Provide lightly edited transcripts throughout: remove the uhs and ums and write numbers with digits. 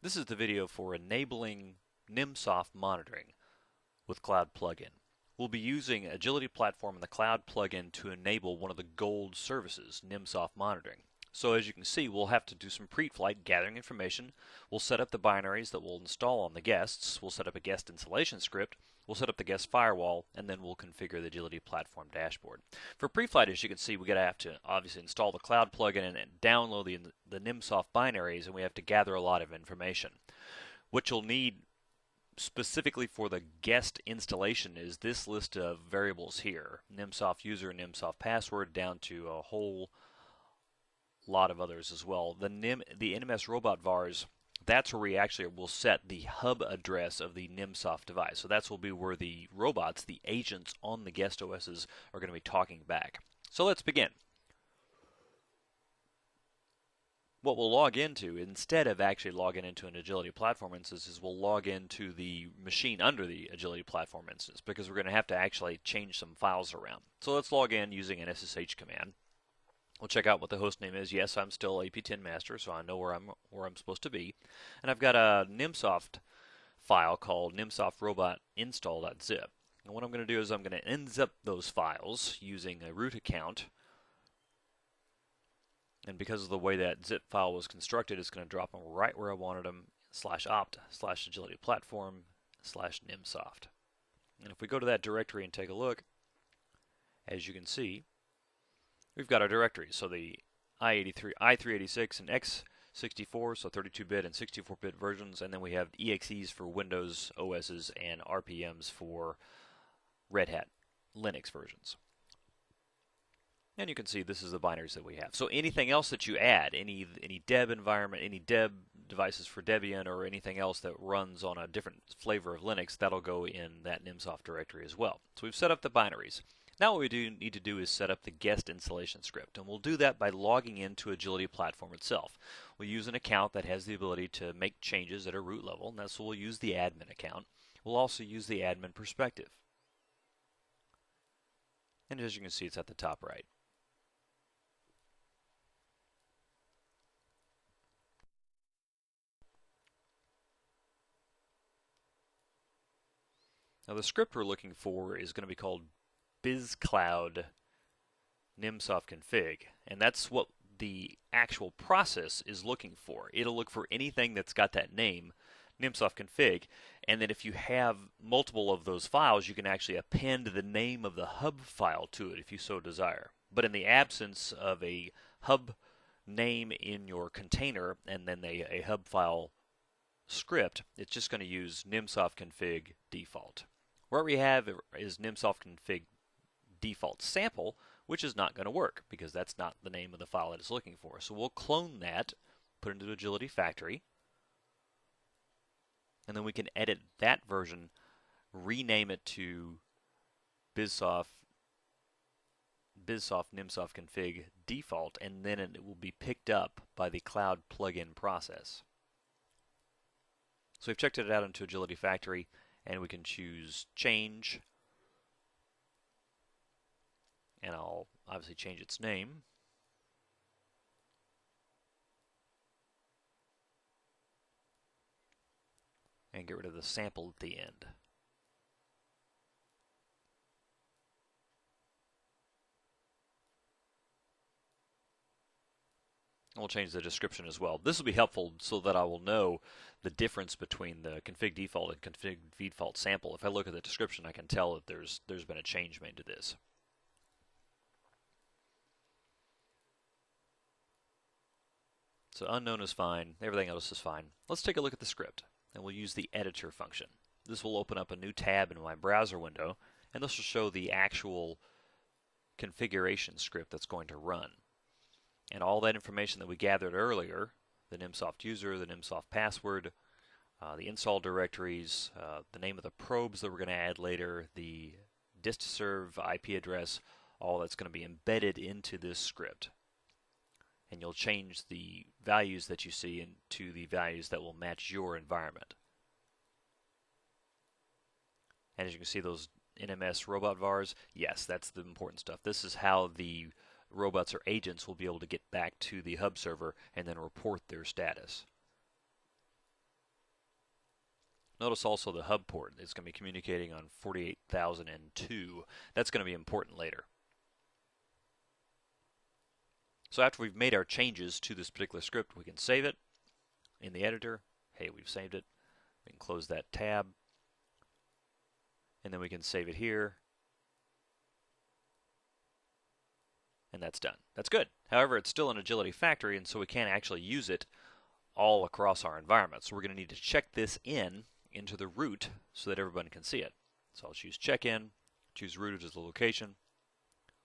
This is the video for enabling NimSoft monitoring with Cloud Plugin. We'll be using Agility Platform and the Cloud Plugin to enable one of the gold services, NimSoft monitoring. So as you can see, we'll have to do some pre-flight gathering information. We'll set up the binaries that we'll install on the guests. We'll set up a guest installation script. We'll set up the guest firewall, and then we'll configure the Agility Platform dashboard. For pre-flight, as you can see, we're going to have to obviously install the Cloud Plugin and download the NimSoft binaries, and we have to gather a lot of information. What you'll need specifically for the guest installation is this list of variables here: NimSoft user, NimSoft password, down to a whole lot of others as well. The NMS robot vars, that's where we actually will set the hub address of the NimSoft device. So that's will be where the robots, the agents on the guest OSs, are going to be talking back. So let's begin. What we'll log into, instead of actually logging into an Agility Platform instance, is we'll log into the machine under the Agility Platform instance, because we're going to have to actually change some files around. So let's log in using an SSH command. We'll check out what the host name is. Yes, I'm still AP10 master, so I know where I'm supposed to be. And I've got a NimSoft file called nimsoftrobot.install.zip. And what I'm going to do is I'm going to unzip those files using a root account. And because of the way that zip file was constructed, it's going to drop them right where I wanted them, /opt/agilityplatform/nimsoft. And if we go to that directory and take a look, as you can see, we've got our directories. So the i386 and x64, so 32-bit and 64-bit versions, and then we have EXEs for Windows OSs and RPMs for Red Hat Linux versions. And you can see this is the binaries that we have. So anything else that you add, any deb environment, any deb devices for Debian, or anything else that runs on a different flavor of Linux, that'll go in that NimSoft directory as well. So we've set up the binaries. Now what we need to do is set up the guest installation script, and we'll do that by logging into Agility Platform itself. We'll use an account that has the ability to make changes at a root level, and that's why we'll use the admin account. We'll also use the admin perspective. And as you can see, it's at the top right. Now the script we're looking for is going to be called BizCloud NimsoftConfig, and that's what the actual process is looking for. It'll look for anything that's got that name, NimsoftConfig, and then if you have multiple of those files, you can actually append the name of the hub file to it if you so desire. But in the absence of a hub name in your container and then a hub file script, it's just going to use NimsoftConfig default. What we have is NimsoftConfig default sample, which is not going to work because that's not the name of the file that it's looking for. So we'll clone that, put it into Agility Factory, and then we can edit that version, rename it to BizSoft NimsoftConfig default, and then it will be picked up by the Cloud Plugin process. So we've checked it out into Agility Factory, and we can choose change, and I'll obviously change its name. And get rid of the sample at the end. We'll change the description as well. This will be helpful so that I will know the difference between the config default and config default sample. If I look at the description, I can tell that there's been a change made to this. So unknown is fine, everything else is fine. Let's take a look at the script, and we'll use the editor function. This will open up a new tab in my browser window, and this will show the actual configuration script that's going to run. And all that information that we gathered earlier, the NimSoft user, the NimSoft password, the install directories, the name of the probes that we're going to add later, the dist-to-serve IP address, all that's going to be embedded into this script. And you'll change the values that you see into the values that will match your environment. And as you can see, those NMS robot vars, yes, that's the important stuff. This is how the robots or agents will be able to get back to the hub server and then report their status. Notice also the hub port is going to be communicating on 48,002. That's going to be important later. So after we've made our changes to this particular script, we can save it in the editor. Hey, we've saved it. We can close that tab. And then we can save it here. And that's done. That's good. However, it's still an Agility factory, and so we can't actually use it all across our environment. So we're going to need to check this into the root so that everyone can see it. So I'll choose check in, choose root as the location.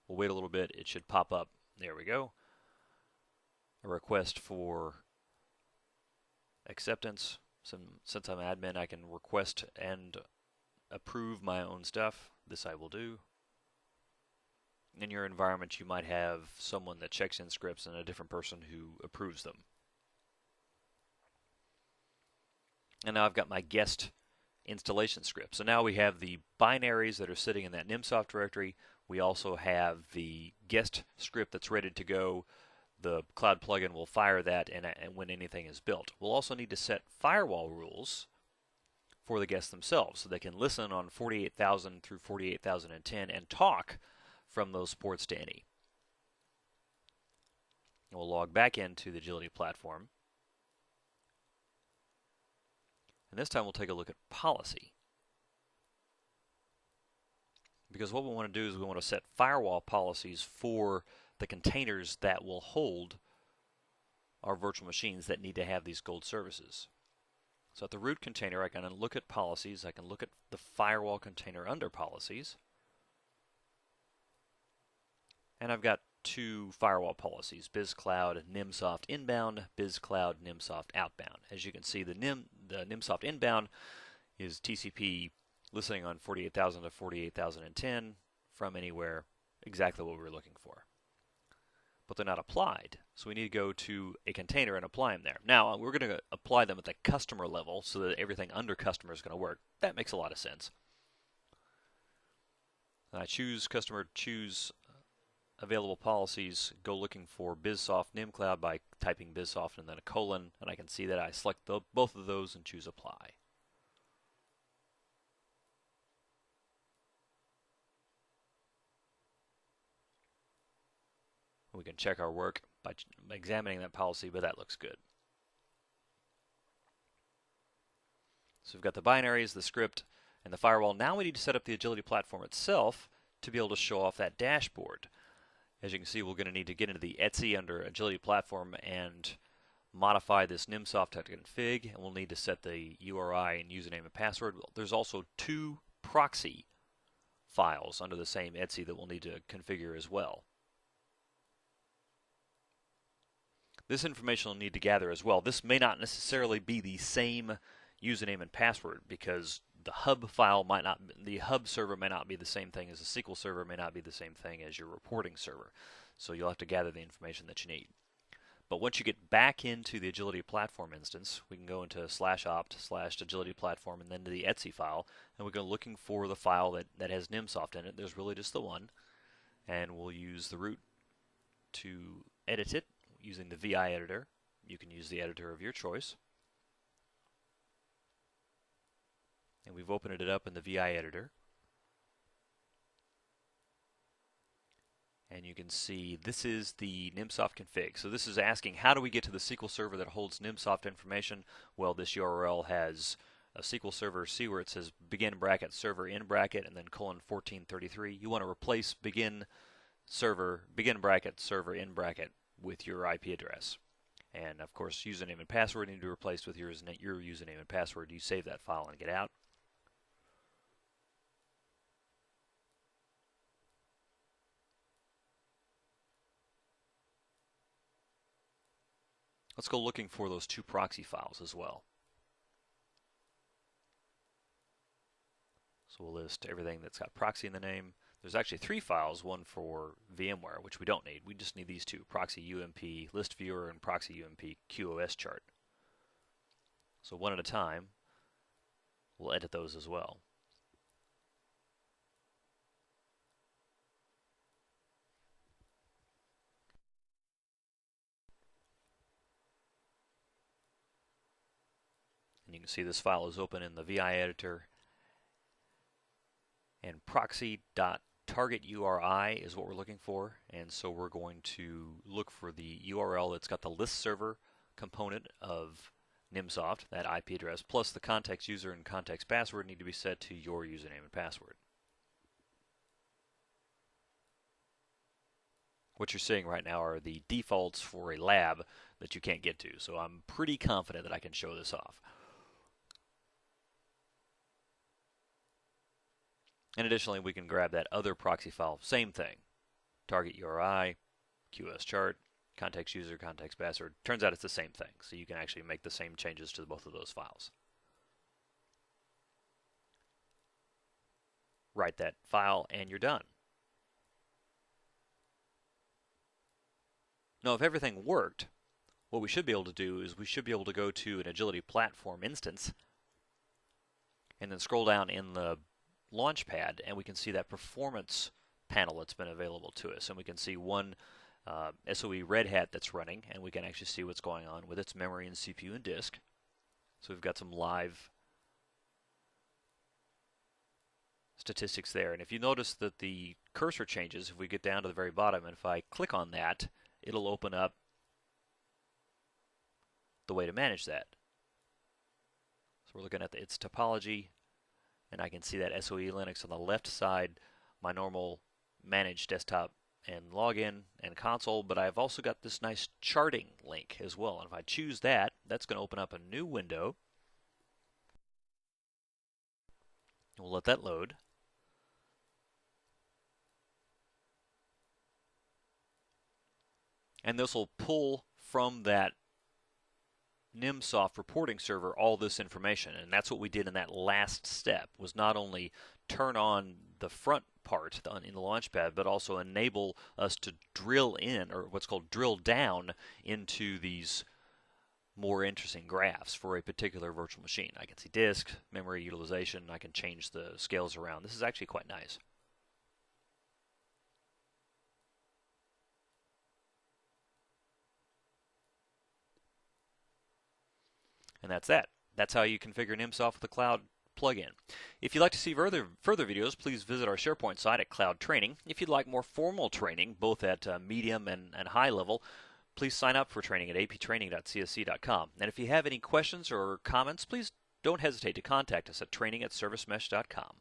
We'll wait a little bit. It should pop up. There we go. A request for acceptance. Since I'm admin, I can request and approve my own stuff. This I will do. In your environment, you might have someone that checks in scripts and a different person who approves them. And now I've got my guest installation script. So now we have the binaries that are sitting in that Nimsoft directory. We also have the guest script that's ready to go. The cloud plugin will fire that and when anything is built. We'll also need to set firewall rules for the guests themselves so they can listen on 48,000 through 48,010 and talk from those ports to any. And we'll log back into the Agility platform. And this time we'll take a look at policy. Because what we want to do is we want to set firewall policies for the containers that will hold our virtual machines that need to have these gold services. So at the root container, I can look at policies. I can look at the firewall container under policies. And I've got two firewall policies, BizCloud Nimsoft Inbound, BizCloud Nimsoft Outbound. As you can see, the Nimsoft Inbound is TCP listening on 48,000 to 48,010 from anywhere, exactly what we were looking for. But they're not applied, so we need to go to a container and apply them there. Now, we're going to apply them at the customer level so that everything under customer is going to work. That makes a lot of sense. And I choose customer, choose available policies, go looking for BizSoft NimCloud by typing BizSoft and then a colon, and I can see that I select both of those and choose apply. We can check our work by examining that policy, but that looks good. So we've got the binaries, the script, and the firewall. Now we need to set up the Agility platform itself to be able to show off that dashboard. As you can see, we're going to need to get into the Etsy under Agility Platform and modify this nimsoft.config, and we'll need to set the URI and username and password. There's also two proxy files under the same Etsy that we'll need to configure as well. This information we'll need to gather as well. This may not necessarily be the same username and password because the hub file might not, the hub server may not be the same thing as the SQL server, may not be the same thing as your reporting server. So you'll have to gather the information that you need. But once you get back into the Agility platform instance, we can go into /opt/Agility platform and then to the Etsy file, and we go looking for the file that has Nimsoft in it. There's really just the one, and we'll use the root to edit it using the VI editor. You can use the editor of your choice. And we've opened it up in the VI editor. And you can see this is the Nimsoft config. So this is asking, how do we get to the SQL server that holds Nimsoft information? Well, this URL has a SQL server C where it says begin bracket server in bracket and then :1433. You want to replace begin bracket server in bracket with your IP address. And of course, username and password need to be replaced with your username and password. You save that file and get out. Let's go looking for those two proxy files as well. So we'll list everything that's got proxy in the name. There's actually three files, one for VMware, which we don't need. We just need these two, proxy UMP list viewer and proxy UMP QoS chart. So one at a time, we'll edit those as well. And you can see this file is open in the VI editor. And proxy.target URI is what we're looking for. And so we're going to look for the URL that's got the list server component of Nimsoft, that IP address, plus the context user and context password need to be set to your username and password. What you're seeing right now are the defaults for a lab that you can't get to, so I'm pretty confident that I can show this off. And additionally, we can grab that other proxy file, same thing, target URI, QS chart, context user, context password. Turns out it's the same thing, so you can actually make the same changes to both of those files. Write that file and you're done. Now, if everything worked, what we should be able to do is we should be able to go to an Agility Platform instance and then scroll down in the Launchpad, and we can see that performance panel that's been available to us. And we can see one SOE Red Hat that's running, and we can actually see what's going on with its memory and CPU and disk. So we've got some live statistics there. And if you notice that the cursor changes, if we get down to the very bottom, and if I click on that, it'll open up the way to manage that. So we're looking at its topology, and I can see that SOE Linux on the left side, my normal manage desktop and login and console, but I've also got this nice charting link as well. And if I choose that, that's going to open up a new window. We'll let that load. And this will pull from that Nimsoft reporting server all this information, and that's what we did in that last step, was not only turn on the front part in the Launchpad, but also enable us to drill in, or what's called drill down, into these more interesting graphs for a particular virtual machine. I can see disk, memory utilization, I can change the scales around. This is actually quite nice. And that's that. That's how you configure Nimsoft with the Cloud plugin. If you'd like to see further videos, please visit our SharePoint site at Cloud Training. If you'd like more formal training, both at medium and high level, please sign up for training at aptraining.csc.com. And if you have any questions or comments, please don't hesitate to contact us at training@servicemesh.com.